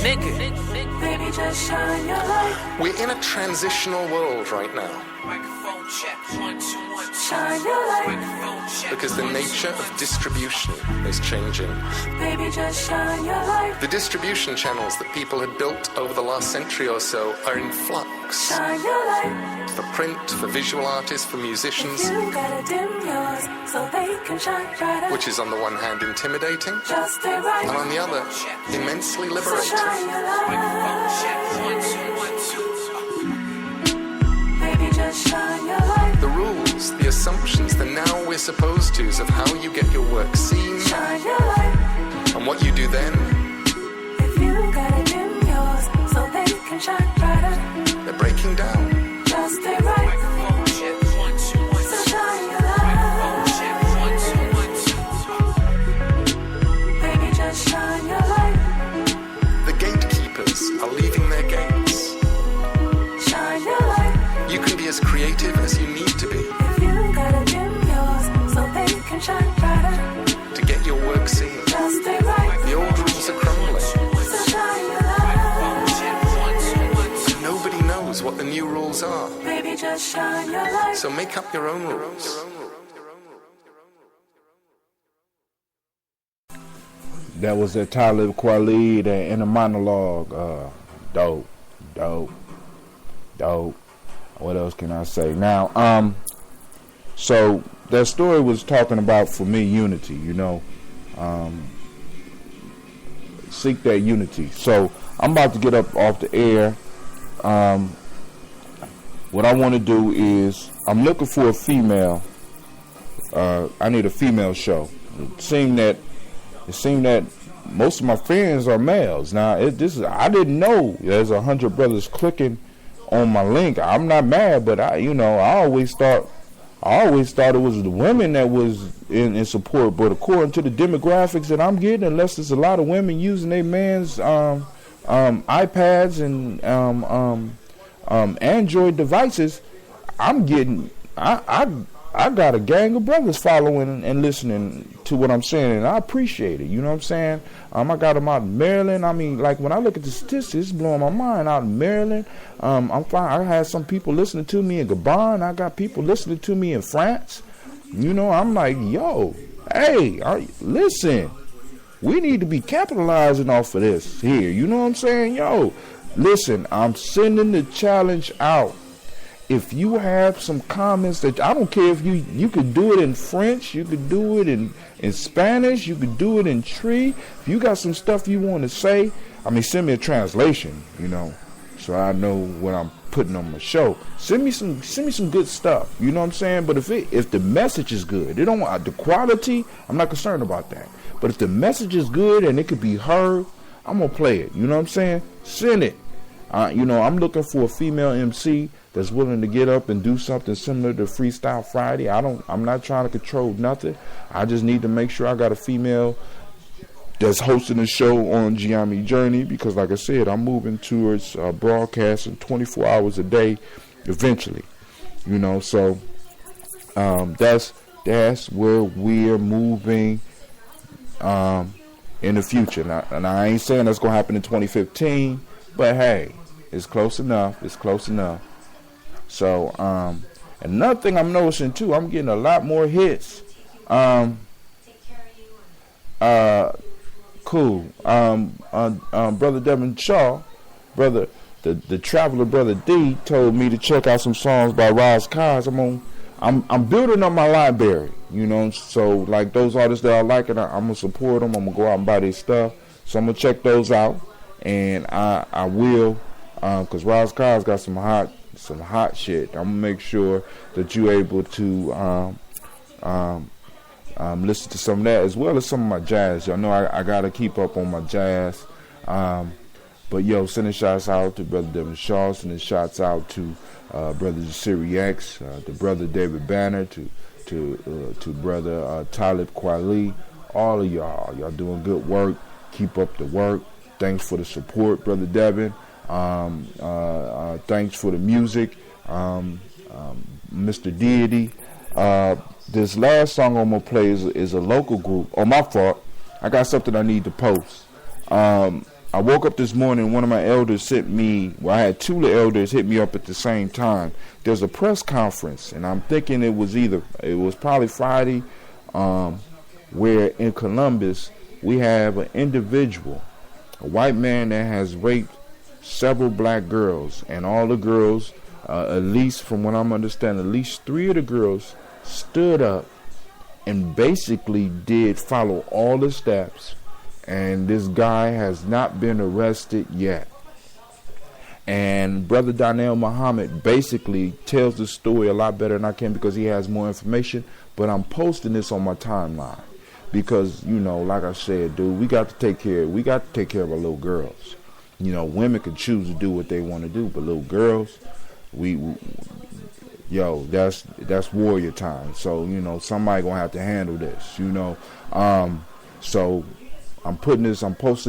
I: nigga.
G: Baby, just shine your light.
H: We're in a transitional world right now.
I: Microphone check, 1 2 1 2.
G: Shine your light.
I: Microphone check.
H: Because the nature of distribution is changing.
G: Baby, just shine your light.
H: The distribution channels that people had built over the last century or so are in flux.
G: Shine your light.
H: For print, for visual artists, for musicians.
G: You gotta dim yours so they can shine brighter.
H: Which is on the one hand intimidating,
G: Just stay right.
H: and on the other immensely
G: So
H: liberating.
G: shine your light.
I: Microphone check, 1 2 1 2.
G: Baby, just shine your light.
H: The rules, the assumptions, the now we're supposed to's of how you get your work seen
G: Shine your light.
H: and what you do then,
G: If you gotta dim yours so they can shine brighter.
H: they're breaking down.
G: Just stay right.
I: Microphone check, 1 2 1 2.
G: So shine your
I: Microphone
G: light.
I: check, 1 2 1 2.
G: Baby, just shine your light.
H: The gatekeepers are leaving their gates.
G: Shine your light.
H: You can be as creative as you need to be
G: If you gotta dim yours so they can shine brighter.
H: to get your work seen.
G: Just stay right.
H: The old rules are crumbling.
G: So shine your light.
I: Check, 1 2 1 2.
H: Nobody knows what the new rules are.
G: Baby, just shine your light.
H: So make up your own rules.
A: That was that Talib Kweli, that inner monologue. Dope. What else can I say? Now, so that story was talking about, for me, unity, you know. seek that unity. So I'm about to get up off the air. What I want to do is I'm looking for a female. I need a female show. It seemed that most of my friends are males. Now I didn't know there's 100 brothers clicking on my link. I'm not mad, but I always thought it was the women that was in support. But according to the demographics that I'm getting, unless there's a lot of women using their man's iPads and Android devices, I'm getting I got a gang of brothers following and listening to what I'm saying, and I appreciate it. You know what I'm saying? I got them out in Maryland. I mean, like, when I look at the statistics, it's blowing my mind. Out in Maryland, I'm fine. I had some people listening to me in Gabon. I got people listening to me in France. You know, I'm like, yo, hey, listen, we need to be capitalizing off of this here. You know what I'm saying? Yo, listen, I'm sending the challenge out. If you have some comments that, I don't care if you could do it in French, you could do it in Spanish, you could do it in Tree. If you got some stuff you want to say, I mean, send me a translation, you know, so I know what I'm putting on my show. Send me some good stuff, you know what I'm saying? But if the message is good, the quality, I'm not concerned about that. But if the message is good and it could be heard, I'm gonna play it. You know what I'm saying? Send it. You know, I'm looking for a female MC that's willing to get up and do something similar to Freestyle Friday. I'm not trying to control nothing. I just need to make sure I got a female that's hosting a show on Gianni Journey, because, like I said, I'm moving towards broadcasting 24 hours a day eventually. You know, so that's where we're moving in the future. And I ain't saying that's gonna happen in 2015, but hey, it's close enough. It's close enough. So, another thing I'm noticing too, I'm getting a lot more hits. Cool. Brother Devin Shaw, the traveler, brother D, told me to check out some songs by Roz Kaz. I'm building up my library, you know. So, like, those artists that I like, and I'm gonna support them. I'm gonna go out and buy their stuff. So I'm gonna check those out, and I will, cause Roz Kaz got some hot shit. I'm gonna make sure that you're able to listen to some of that, as well as some of my jazz. Y'all know I gotta keep up on my jazz. But yo, sending shots out to Brother Devin Shaw, sending shots out to Brother Siri X, to Brother David Banner, to Brother Talib Kweli. All of y'all doing good work. Keep up the work. Thanks for the support, Brother Devin. Thanks for the music, Mr. Deity. This last song I'm gonna play is a local group. Oh, my fault. I got something I need to post. I woke up this morning. One of my elders sent me. Well, I had two of the elders hit me up at the same time. There's a press conference, and I'm thinking it was probably Friday, where in Columbus we have an individual, a white man that has raped several black girls, and all the girls, at least from what I'm understanding, at least 3 of the girls stood up and basically did follow all the steps, and this guy has not been arrested yet. And Brother Donnell Muhammad basically tells the story a lot better than I can, because he has more information. But I'm posting this on my timeline because, you know, like I said, dude, we got to take care of our little girls. You know, women can choose to do what they want to do, but little girls, that's warrior time. So, you know, somebody gonna have to handle this, you know. So I'm posting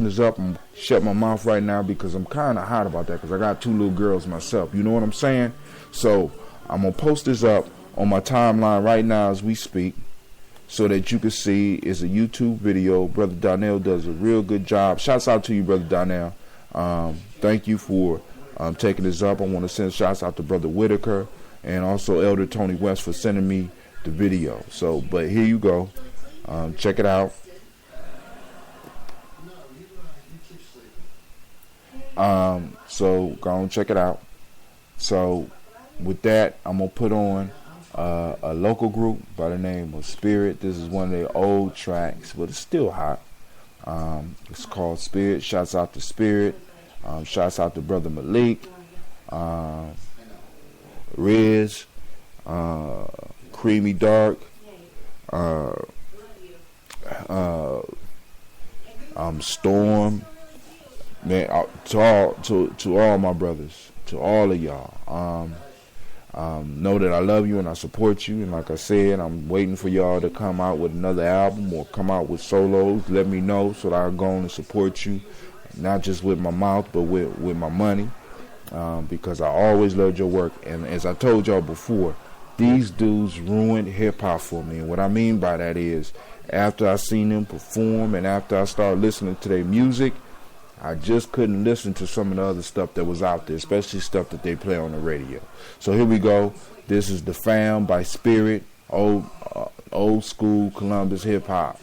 A: this up. I'm shut my mouth right now because I'm kind of hot about that, because I got 2 little girls myself. You know what I'm saying? So I'm gonna post this up on my timeline right now as we speak, so that you can see. It's a YouTube video. Brother Donnell does a real good job. Shouts out to you, Brother Donnell. Thank you for taking this up. I want to send shouts out to Brother Whitaker and also Elder Tony West for sending me the video. So, but here you go. Check it out. So go and check it out. So with that, I'm gonna put on a local group by the name of Spirit. This is one of their old tracks, but it's still hot. It's called Spirit. Shouts out to Spirit. Shouts out to Brother Malik, Riz, Creamy Dark, Storm. Man, to all my brothers, to all of y'all. Know that I love you and I support you, and like I said, I'm waiting for y'all to come out with another album or come out with solos. Let me know so that I can go on and support you, not just with my mouth but with my money, because I always loved your work. And as I told y'all before, these dudes ruined hip-hop for me, and what I mean by that is after I seen them perform and after I started listening to their music, I just couldn't listen to some of the other stuff that was out there, especially stuff that they play on the radio. So here we go. This is The Fam by Spirit, old school Columbus hip hop.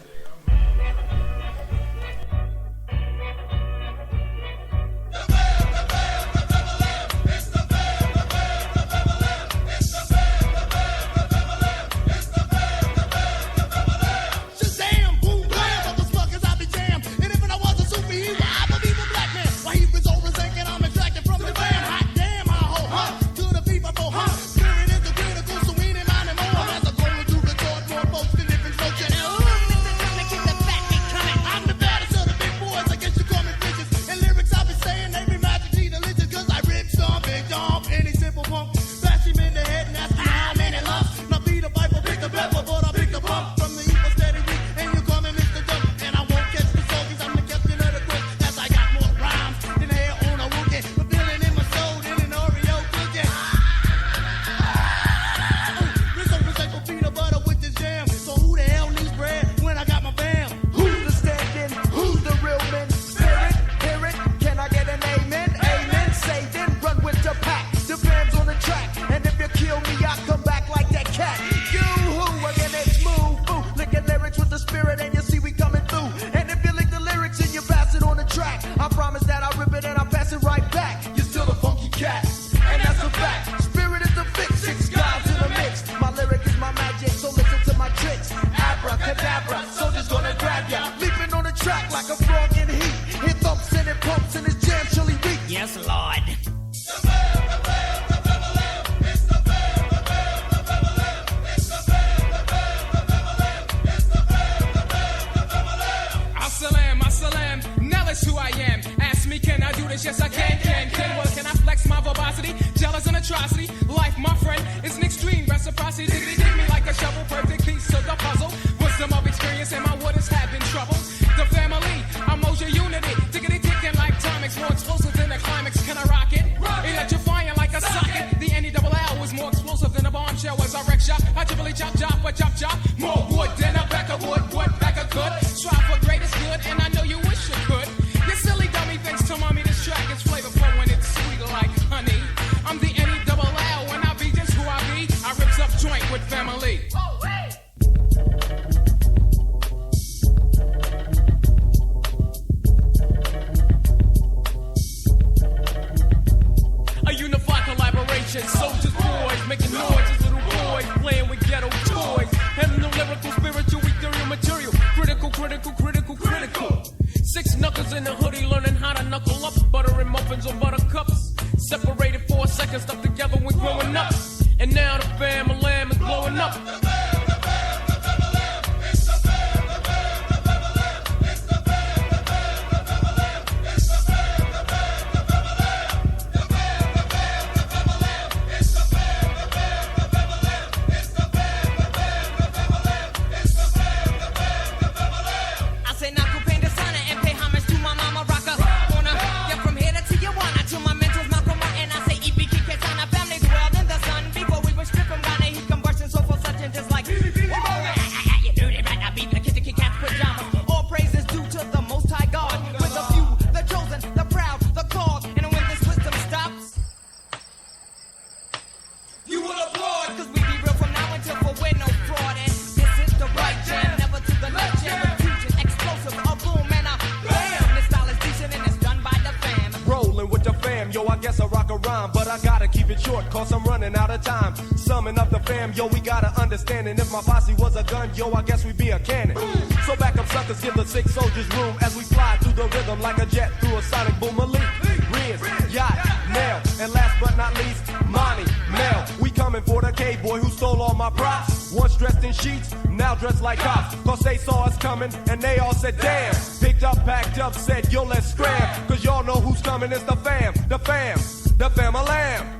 E: Yo, I guess I rock a rhyme, but I gotta keep it short, cause I'm running out of time. Summing up the fam, yo, we gotta understand. And if my posse was a gun, yo, I guess we'd be a cannon. So back up suckers, give the 6 soldiers room as we fly through the rhythm like a jet through a sonic boom. Malik, Riz, Yacht, Nail, and last but not least, Monty, Mel. We coming for the K-boy who stole all my props. Once dressed in sheets, now dressed like cops. Cause they saw us coming and they all said damn. Picked up, packed up, said yo, let's scram. Cause y'all know who's coming, it's the fam, the fam, the fam-a-lam.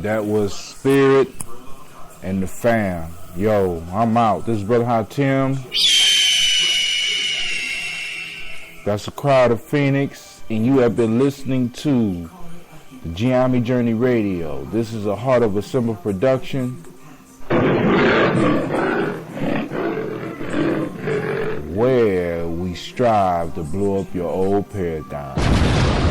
A: That was Spirit and the fam. Yo, I'm out. This is Brother Hatim. That's the crowd of Phoenix, and you have been listening to the Giammi Journey Radio. This is a Heart of a Simple production. Where we strive to blow up your old paradigm.